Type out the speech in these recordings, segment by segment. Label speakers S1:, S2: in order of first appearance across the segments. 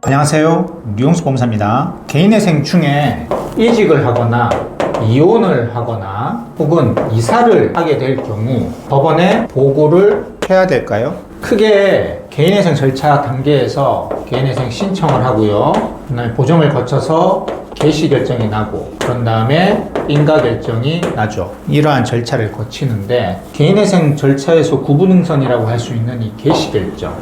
S1: 안녕하세요, 류용수 검사입니다. 개인회생 중에 이직을 하거나 이혼을 하거나 혹은 이사를 하게 될 경우 법원에 보고를 해야 될까요? 크게 개인회생 절차 단계에서 개인회생 신청을 하고요, 그다음에 보정을 거쳐서 개시 결정이 나고 그런 다음에 인가 결정이 나죠. 이러한 절차를 거치는데 개인회생 절차에서 구분응선이라고 할 수 있는 이 개시 결정,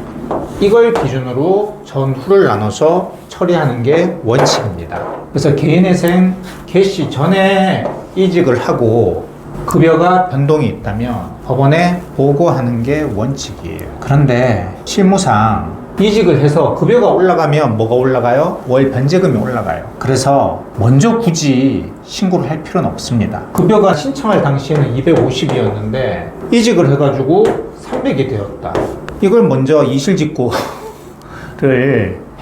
S1: 이걸 기준으로 전후를 나눠서 처리하는 게 원칙입니다. 그래서 개인회생 개시 전에 이직을 하고 급여가 변동이 있다면 법원에 보고하는 게 원칙이에요. 그런데 실무상 이직을 해서 급여가 올라가면 뭐가 올라가요? 월 변제금이 올라가요. 그래서 먼저 굳이 신고를 할 필요는 없습니다. 급여가 신청할 당시에는 250이었는데 이직을 해가지고 300이 되었다. 이걸 먼저 이실직고를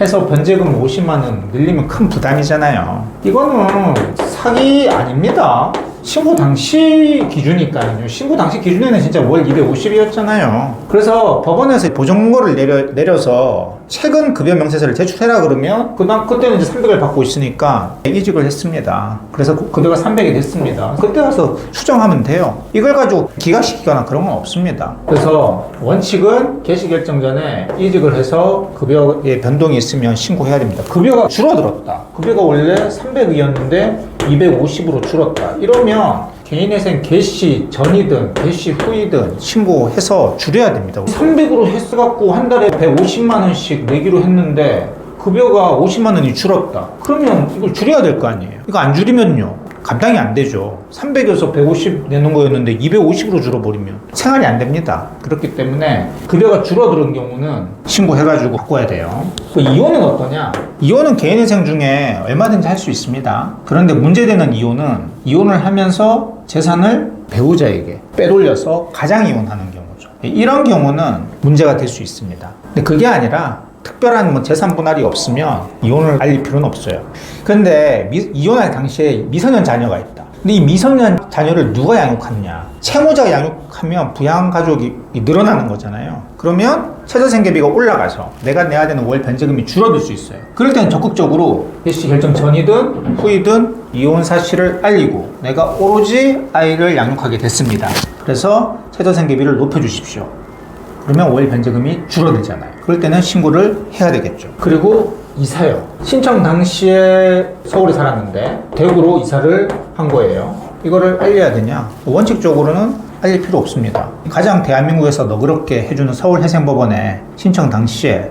S1: 해서 변제금 50만원 늘리면 큰 부담이잖아요. 이거는 사기 아닙니다. 신고 당시 기준이니까요. 신고 당시 기준에는 진짜 월 250이었잖아요. 그래서 법원에서 보정권고를 내려서 최근 급여 명세서를 제출해라 그러면 그때는 이제 300을 받고 있으니까 이직을 했습니다. 그래서 급여가 300이 됐습니다. 그때 가서 수정하면 돼요. 이걸 가지고 기각시키거나 그런 건 없습니다. 그래서 원칙은 개시 결정 전에 이직을 해서 급여에 변동이 있으면 신고해야 됩니다. 급여가 줄어들었다. 급여가 원래 300이었는데 250으로 줄었다. 이러면 개인회생 개시 전이든 개시 후이든 신고해서 줄여야 됩니다. 300으로 했어갖고 한 달에 150만원씩 내기로 했는데 급여가 50만원이 줄었다. 그러면 이걸 줄여야 될 거 아니에요. 이거 안 줄이면요, 감당이 안 되죠. 300에서 150 내는 거였는데 250으로 줄어버리면 생활이 안 됩니다. 그렇기 때문에 급여가 줄어드는 경우는 신고해가지고 바꿔야 돼요. 그 이혼은 어떠냐? 이혼은 개인회생 중에 얼마든지 할 수 있습니다. 그런데 문제되는 이혼은 이혼을 하면서 재산을 배우자에게 빼돌려서 가장이혼하는 경우죠. 이런 경우는 문제가 될 수 있습니다. 근데 그게 아니라 특별한 재산 분할이 없으면 이혼을 알릴 필요는 없어요. 그런데 이혼할 당시에 미성년 자녀가 있다. 근데 이 미성년 자녀를 누가 양육하느냐? 채무자가 양육하면 부양가족이 늘어나는 거잖아요. 그러면 최저생계비가 올라가서 내가 내야 되는 월 변제금이 줄어들 수 있어요. 그럴 때는 적극적으로 개시 결정 전이든 후이든 이혼 사실을 알리고 내가 오로지 아이를 양육하게 됐습니다. 그래서 최저생계비를 높여주십시오. 그러면 월 변제금이 줄어들잖아요. 그럴 때는 신고를 해야 되겠죠. 그리고 이사요. 신청 당시에 서울에 살았는데 대구로 이사를 한 거예요. 이거를 알려야 되냐? 원칙적으로는 알릴 필요 없습니다. 가장 대한민국에서 너그럽게 해주는 서울회생법원에 신청 당시에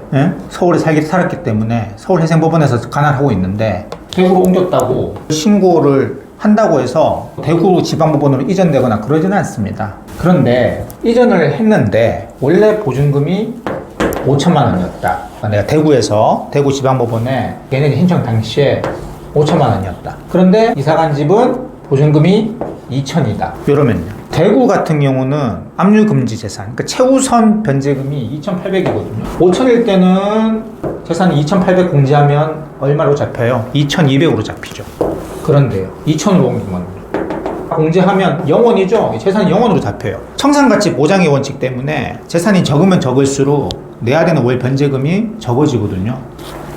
S1: 서울에 살았기 때문에 서울회생법원에서 관할하고 있는데 대구로 옮겼다고 신고를 한다고 해서 대구 지방법원으로 이전되거나 그러지는 않습니다. 그런데 이전을 했는데 원래 보증금이 5천만 원이었다. 내가 대구 지방법원에 걔네 신청 당시에 5천만 원이었다. 그런데 이사 간 집은 보증금이 2천이다. 이러면요, 대구 같은 경우는 압류금지 재산, 그러니까 최우선 변제금이 2,800이거든요. 5천일 때는 재산이 2,800 공제하면 얼마로 잡혀요? 2,200으로 잡히죠. 그런데요, 2천으로 옮기면 공제하면 0원이죠. 재산이 0원으로 잡혀요. 청산가치 보장의 원칙 때문에 재산이 적으면 적을수록 내야 되는 월 변제금이 적어지거든요.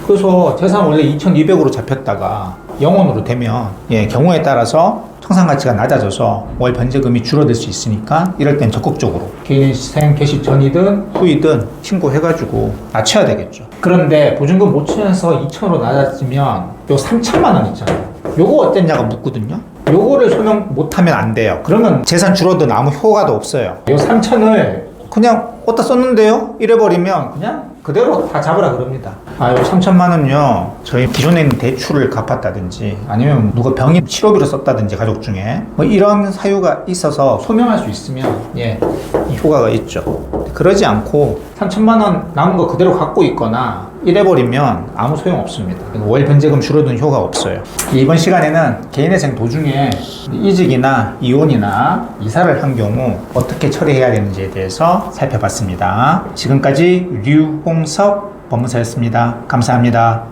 S1: 그래서 재산 원래 2,200으로 잡혔다가 0원으로 되면 경우에 따라서 청산가치가 낮아져서 월 변제금이 줄어들 수 있으니까 이럴 땐 적극적으로 개인회생 개시 전이든 후이든 신고해가지고 낮춰야 되겠죠. 그런데 보증금 5천에서 2천으로 낮아지면 요 3천만 원 있잖아요. 요거 어땠냐가 묻거든요. 요거를 소명 못하면 안 돼요. 그러면 재산 줄어든 아무 효과도 없어요. 요 3천을 그냥 어디다 썼는데요? 이래버리면 그냥 그대로 다 잡으라 그럽니다. 요 3천만 원요, 저희 기존에 있는 대출을 갚았다든지 아니면 누가 병인 치료비로 썼다든지 가족 중에 뭐 이런 사유가 있어서 소명할 수 있으면 이 효과가 있죠. 그러지 않고 3천만 원 남은 거 그대로 갖고 있거나 이래버리면 아무 소용 없습니다. 월 변제금 줄어든 효과가 없어요. 이번 시간에는 개인회생 도중에 이직이나 이혼이나 이사를 한 경우 어떻게 처리해야 되는지에 대해서 살펴봤습니다. 지금까지 류홍석 법무사였습니다. 감사합니다.